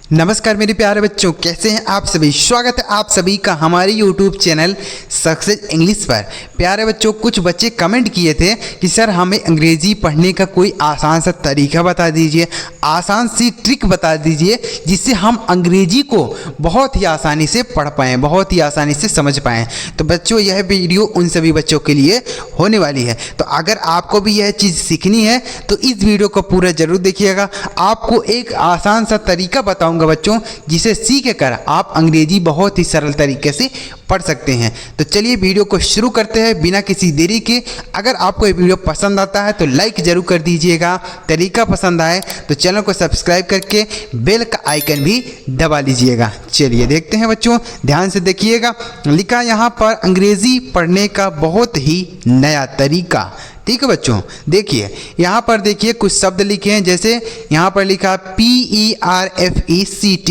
नमस्कार मेरे प्यारे बच्चों, कैसे हैं आप सभी। स्वागत है आप सभी का हमारे YouTube चैनल सक्सेस इंग्लिश पर। प्यारे बच्चों, कुछ बच्चे कमेंट किए थे कि सर हमें अंग्रेजी पढ़ने का कोई आसान सा तरीका बता दीजिए, आसान सी ट्रिक बता दीजिए जिससे हम अंग्रेजी को बहुत ही आसानी से पढ़ पाएँ, बहुत ही आसानी से समझ पाएँ। तो बच्चों, यह वीडियो उन सभी बच्चों के लिए होने वाली है। तो अगर आपको भी यह चीज़ सीखनी है तो इस वीडियो को पूरा ज़रूर देखिएगा। आपको एक आसान सा तरीका बताऊँगा बच्चों, जिसे सीख कर आप अंग्रेजी बहुत ही सरल तरीके से पढ़ सकते हैं। तो चलिए वीडियो को शुरू करते हैं बिना किसी देरी के। अगर आपको ये वीडियो पसंद आता है तो लाइक जरूर कर दीजिएगा, तरीका पसंद आए तो चैनल को सब्सक्राइब करके बेल का आइकन भी दबा लीजिएगा। चलिए देखते हैं बच्चों, ध्यान से देखिएगा। लिखा यहाँ पर अंग्रेजी पढ़ने का बहुत ही नया तरीका। ठीक है बच्चों, देखिए यहाँ पर देखिए कुछ शब्द लिखे हैं। जैसे यहाँ पर लिखा PERFECT,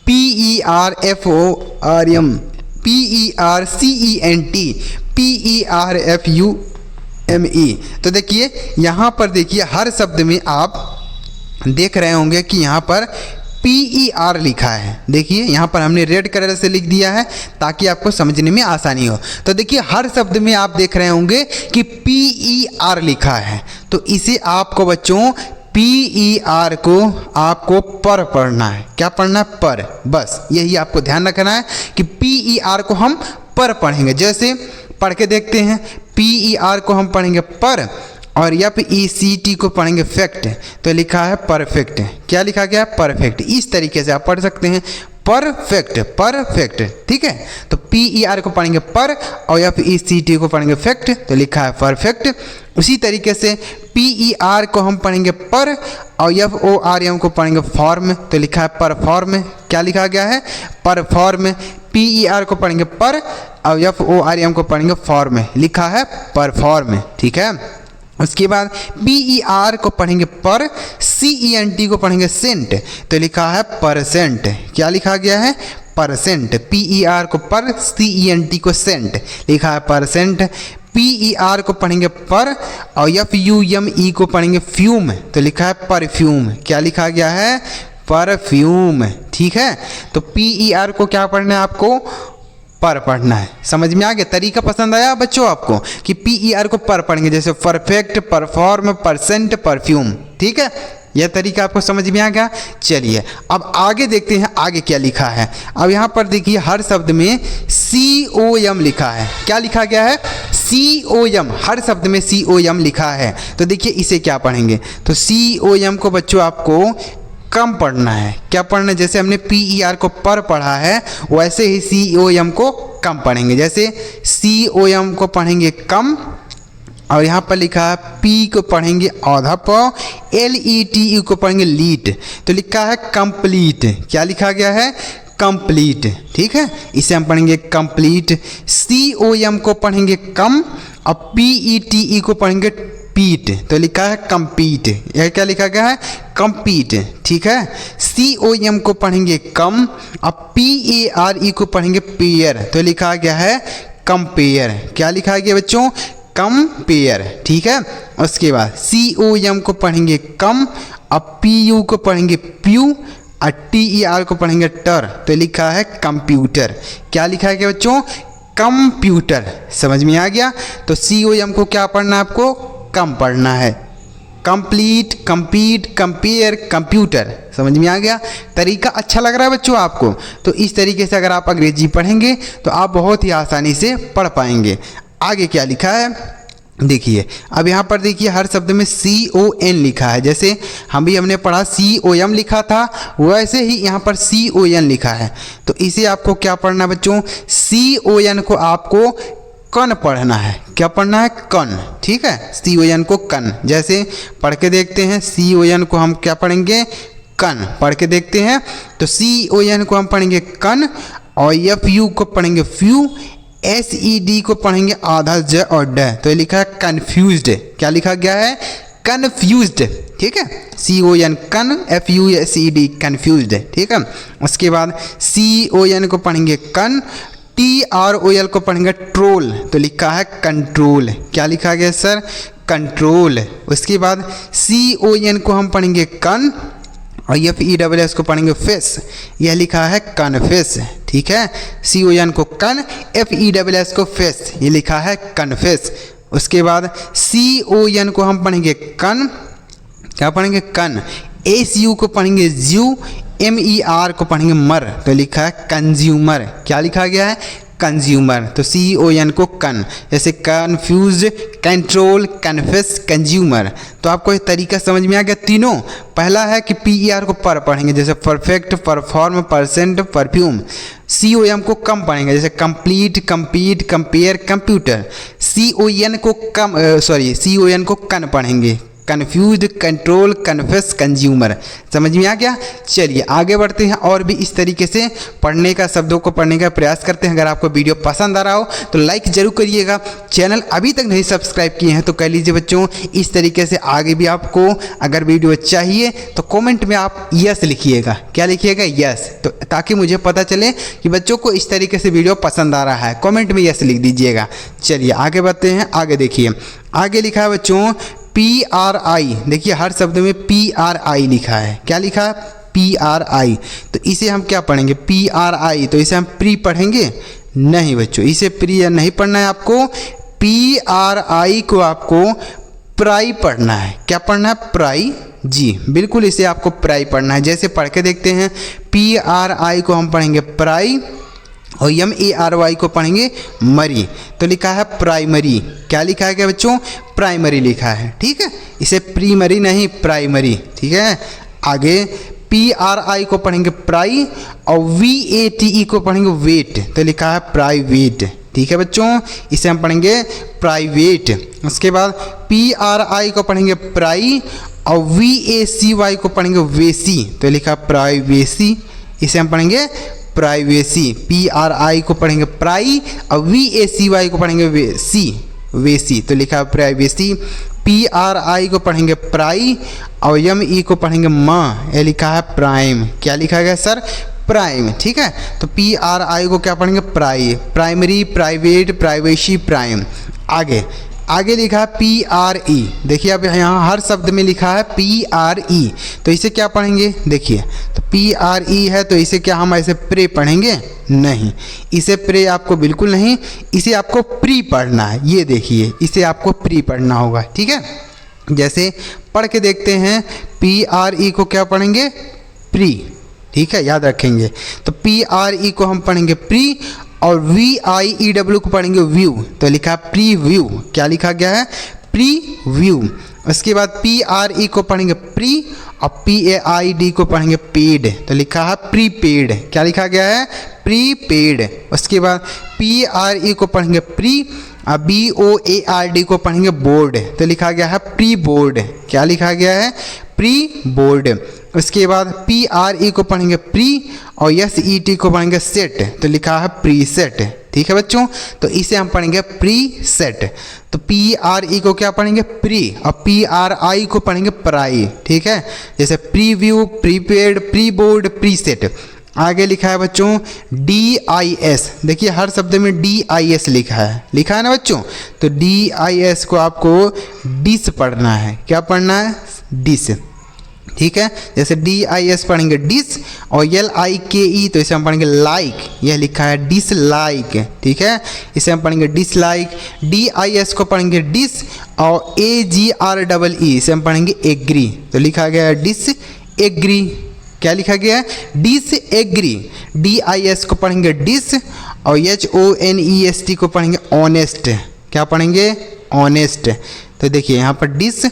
PERFORM, PERCENT, PERFUME। तो देखिए यहाँ पर देखिए हर शब्द में आप देख रहे होंगे कि यहाँ पर PER लिखा है। देखिए यहाँ पर हमने रेड कलर से लिख दिया है ताकि आपको समझने में आसानी हो। तो देखिए हर शब्द में आप देख रहे होंगे कि PER लिखा है। तो इसे आपको बच्चों PER को आपको पर पढ़ना है। क्या पढ़ना है? पर। बस यही आपको ध्यान रखना है कि PER को हम पर पढ़ेंगे। जैसे पढ़ के देखते हैं, PER को हम पढ़ेंगे पर और FECT को पढ़ेंगे फैक्ट। तो लिखा है परफेक्ट। क्या लिखा गया है? परफेक्ट। इस तरीके से आप पढ़ सकते हैं, परफेक्ट, परफेक्ट। ठीक है, तो PER को पढ़ेंगे पर और FECT को पढ़ेंगे फैक्ट। तो लिखा है परफेक्ट। उसी तरीके से PER को हम पढ़ेंगे पर और FORM को पढ़ेंगे फॉर्म। तो लिखा है परफॉर्म। क्या लिखा गया है? परफॉर्म। PER को पढ़ेंगे पर और FORM को पढ़ेंगे फॉर्म। लिखा है परफॉर्म। ठीक है, उसके बाद PER को पढ़ेंगे पर, CENT को पढ़ेंगे सेंट। तो लिखा है परसेंट। क्या लिखा गया है? परसेंट। PER को पर, CENT को सेंट। लिखा है परसेंट। PER को पढ़ेंगे पर और FUME को पढ़ेंगे फ्यूम। तो लिखा है परफ्यूम। क्या लिखा गया है? परफ्यूम। ठीक है, तो PER को क्या पढ़ना है? आपको पर पढ़ना है। समझ में आ गया? तरीका पसंद आया बच्चों आपको कि PER को पर पढ़ेंगे, जैसे परफेक्ट, परफॉर्म, परसेंट, परफ्यूम। ठीक है, यह तरीका आपको समझ में आ गया। चलिए अब आगे देखते हैं आगे क्या लिखा है। अब यहाँ पर देखिए हर शब्द में COM लिखा है। क्या लिखा गया है? COM। हर शब्द में COM लिखा है। तो देखिए इसे क्या पढ़ेंगे? तो COM को बच्चों आपको कम पढ़ना है। क्या पढ़ना है? जैसे हमने PER को पर पढ़ा है वैसे ही COM को कम पढ़ेंगे। जैसे COM को पढ़ेंगे कम और यहाँ पर लिखा है P को पढ़ेंगे आधा प, LETE को पढ़ेंगे लीट। तो लिखा है कंप्लीट। क्या लिखा गया है? कंप्लीट। ठीक है, इसे हम पढ़ेंगे कंप्लीट। COM को पढ़ेंगे कम और PETE को पढ़ेंगे पीट। तो लिखा है कंपीट। यह क्या लिखा गया है? कंपीट। ठीक है, COM को पढ़ेंगे कम और PARE को पढ़ेंगे पेयर। तो लिखा गया है कंपेयर। क्या लिखा गया बच्चों? कंपेयर। ठीक है, उसके बाद COM को पढ़ेंगे कम और PU को पढ़ेंगे प्यू और TER को पढ़ेंगे टर। तो लिखा है कंप्यूटर। क्या लिखा गया बच्चों? कंप्यूटर। समझ में आ गया? तो COM को क्या पढ़ना है? आपको कम पढ़ना है। Complete, compete, compare, computer. समझ में आ गया? तरीका अच्छा लग रहा है बच्चों आपको? तो इस तरीके से अगर आप अंग्रेजी पढ़ेंगे तो आप बहुत ही आसानी से पढ़ पाएंगे। आगे क्या लिखा है देखिए। अब यहाँ पर देखिए हर शब्द में CON लिखा है। जैसे हमने पढ़ा COM लिखा था वैसे ही यहाँ पर CON लिखा है। तो इसे आपको क्या पढ़ना है बच्चों? CON को आपको कन पढ़ना है। क्या पढ़ना है? कन। ठीक है, CON को कन। जैसे पढ़ के देखते हैं, CON को हम क्या पढ़ेंगे? कन। पढ़ के देखते हैं तो CON को हम पढ़ेंगे कन और FU को पढ़ेंगे फ्यू, SED को पढ़ेंगे आधा ज और ड। तो लिखा है कन्फ्यूज्ड। क्या लिखा गया है? कन्फ्यूज्ड। ठीक है, CON कन, FUSED कन्फ्यूज्ड। ठीक है, उसके बाद CON को पढ़ेंगे कन, TROL को पढ़ेंगे ट्रोल। तो लिखा है कंट्रोल। क्या लिखा गया सर? कंट्रोल। उसके बाद CON को हम पढ़ेंगे कन और FESS को पढ़ेंगे फेस, यह लिखा है कन्फेस, ठीक है। CON को कन, FESS को फेस, ये लिखा है कन्फेस। उसके बाद CON को हम पढ़ेंगे कन, क्या पढ़ेंगे कन। SU को पढ़ेंगे ज्यू, MER को पढ़ेंगे मर, तो लिखा है कंज्यूमर, क्या लिखा गया है कंज्यूमर। तो CON को कन, जैसे कन्फ्यूज, कंट्रोल, कन्फेस, कंज्यूमर। तो आपको ये तरीका समझ में आ गया तीनों। पहला है कि PER को पर पढ़ेंगे, जैसे perfect, perform, percent, perfume. COM को कम पढ़ेंगे, जैसे complete, compete, compare, computer. CON को कन पढ़ेंगे, कन्फ्यूज, कंट्रोल, कन्फेस, कंज्यूमर। समझ में आ गया। चलिए आगे बढ़ते हैं और भी इस तरीके से पढ़ने का, शब्दों को पढ़ने का प्रयास करते हैं। अगर आपको वीडियो पसंद आ रहा हो तो लाइक जरूर करिएगा। चैनल अभी तक नहीं सब्सक्राइब किए हैं तो कर लीजिए बच्चों। इस तरीके से आगे भी आपको अगर वीडियो चाहिए तो कमेंट में आप यस लिखिएगा, क्या लिखिएगा यस, तो ताकि मुझे पता चले कि बच्चों को इस तरीके से वीडियो पसंद आ रहा है। कमेंट में यस लिख दीजिएगा। चलिए आगे बढ़ते हैं। आगे देखिए, आगे लिखा है बच्चों PRI। देखिए हर शब्द में PRI लिखा है, क्या लिखा है PRI। तो इसे हम क्या पढ़ेंगे PRI, तो इसे हम प्री पढ़ेंगे नहीं बच्चों, इसे प्री नहीं पढ़ना है आपको। PRI को आपको प्राई पढ़ना है, क्या पढ़ना है प्राई, जी बिल्कुल इसे आपको प्राई पढ़ना है। जैसे पढ़ के देखते हैं, PRI को हम पढ़ेंगे प्राई और MARY को पढ़ेंगे मरी, तो लिखा है प्राइमरी, क्या लिखा है क्या बच्चों प्राइमरी लिखा है, ठीक है। इसे प्रीमरी नहीं प्राइमरी, ठीक है। आगे PRI को पढ़ेंगे प्राई और VATE को पढ़ेंगे वेट, तो लिखा है प्राइवेट, ठीक है बच्चों। इसे हम पढ़ेंगे प्राइवेट। उसके बाद PRI को पढ़ेंगे प्राई और VACY को पढ़ेंगे वेसी, तो लिखा प्राइवेसी, इसे हम पढ़ेंगे प्राइवेसी। PRI को पढ़ेंगे प्राई और VACY को पढ़ेंगे वेसी, तो लिखा है प्राइवेसी। PRI को पढ़ेंगे प्राई और ME को पढ़ेंगे माँ, ये लिखा है प्राइम, क्या लिखा गया सर प्राइम, ठीक है। तो PRI को क्या पढ़ेंगे प्राई, प्राइमरी, प्राइवेट, प्राइवेसी, प्राइम। आगे लिखा है PRE। देखिए अब यहाँ हर शब्द में लिखा है PRE, तो इसे क्या पढ़ेंगे, देखिए तो PRE है तो इसे क्या हम ऐसे प्रे पढ़ेंगे नहीं, इसे प्रे आपको बिल्कुल नहीं, इसे आपको प्री पढ़ना है। ये देखिए इसे आपको प्री पढ़ना होगा, ठीक है। जैसे पढ़ के देखते हैं, PRE को क्या पढ़ेंगे प्री, ठीक है, याद रखेंगे। तो PRE को हम पढ़ेंगे प्री और VIEW को पढ़ेंगे व्यू, तो लिखा है प्री व्यू, क्या लिखा गया है प्री व्यू। उसके बाद PRE को पढ़ेंगे प्री और PAID को पढ़ेंगे पेड, तो लिखा है प्रीपेड, क्या लिखा गया है प्रीपेड। उसके बाद PRE को पढ़ेंगे प्री और BOARD को पढ़ेंगे बोर्ड, तो लिखा गया है प्री बोर्ड, क्या लिखा गया है प्री बोर्ड। उसके बाद PRE को पढ़ेंगे प्री और SET को पढ़ेंगे सेट, तो लिखा है प्री सेट, ठीक है बच्चों। तो इसे हम पढ़ेंगे प्री सेट। तो PRE को क्या पढ़ेंगे प्री और PRI को पढ़ेंगे प्राई, ठीक है। जैसे preview, prepaid, pre board, pre set. आगे लिखा है बच्चों DIS। देखिए हर शब्द में DIS लिखा है ना बच्चों। तो DIS को आपको डिस पढ़ना है, क्या पढ़ना है डिस, ठीक है। जैसे DIS पढ़ेंगे डिस और LIKE, तो इसे हम पढ़ेंगे लाइक, यह लिखा है डिसलाइक, ठीक है, इसे हम पढ़ेंगे डिसलाइक। DIS को पढ़ेंगे डिस और AGREE, इसे हम पढ़ेंगे एग्री, तो लिखा गया है डिस एग्री, क्या लिखा गया है डिस एग्री। DIS को पढ़ेंगे डिस और HONEST को पढ़ेंगे ऑनेस्ट, क्या पढ़ेंगे ऑनेस्ट। तो देखिए यहाँ पर डिस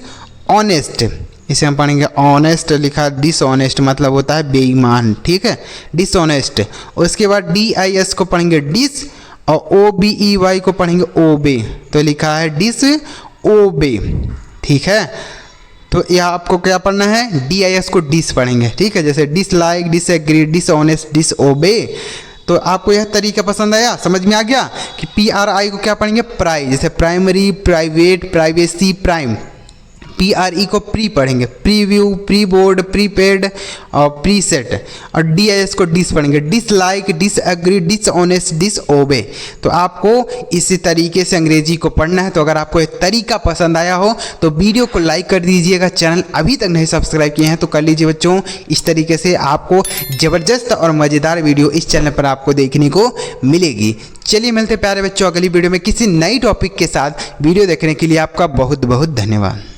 ऑनेस्ट, इसे हम पढ़ेंगे ऑनेस्ट, लिखा डिसऑनेस्ट मतलब होता है बेईमान, ठीक है डिसऑनेस्ट। उसके बाद DIS को पढ़ेंगे डिस और OBEY को पढ़ेंगे ओबे, तो लिखा है डिस ओबे, ठीक है। तो यह आपको क्या पढ़ना है DIS को डिस पढ़ेंगे, ठीक है। जैसे डिसलाइक, डिसएग्री, डिसऑनेस्ट, डिसओबे। तो आपको यह तरीका पसंद आया, समझ में आ गया कि PRI को क्या पढ़ेंगे प्राई, जैसे primary, private, privacy, prime. PRE को प्री पढ़ेंगे, प्रीव्यू, प्री बोर्ड, प्रीपेड और प्रीसेट। और DIS को डिस पढ़ेंगे, डिसलाइक, डिसएग्री, डिसऑनेस्ट, डिसओबे। तो आपको इसी तरीके से अंग्रेजी को पढ़ना है। तो अगर आपको ये तरीका पसंद आया हो तो वीडियो को लाइक कर दीजिएगा। चैनल अभी तक नहीं सब्सक्राइब किए हैं तो कर लीजिए बच्चों। इस तरीके से आपको ज़बरदस्त और मज़ेदार वीडियो इस चैनल पर आपको देखने को मिलेगी। चलिए मिलते प्यारे बच्चों अगली वीडियो में किसी नई टॉपिक के साथ। वीडियो देखने के लिए आपका बहुत बहुत धन्यवाद।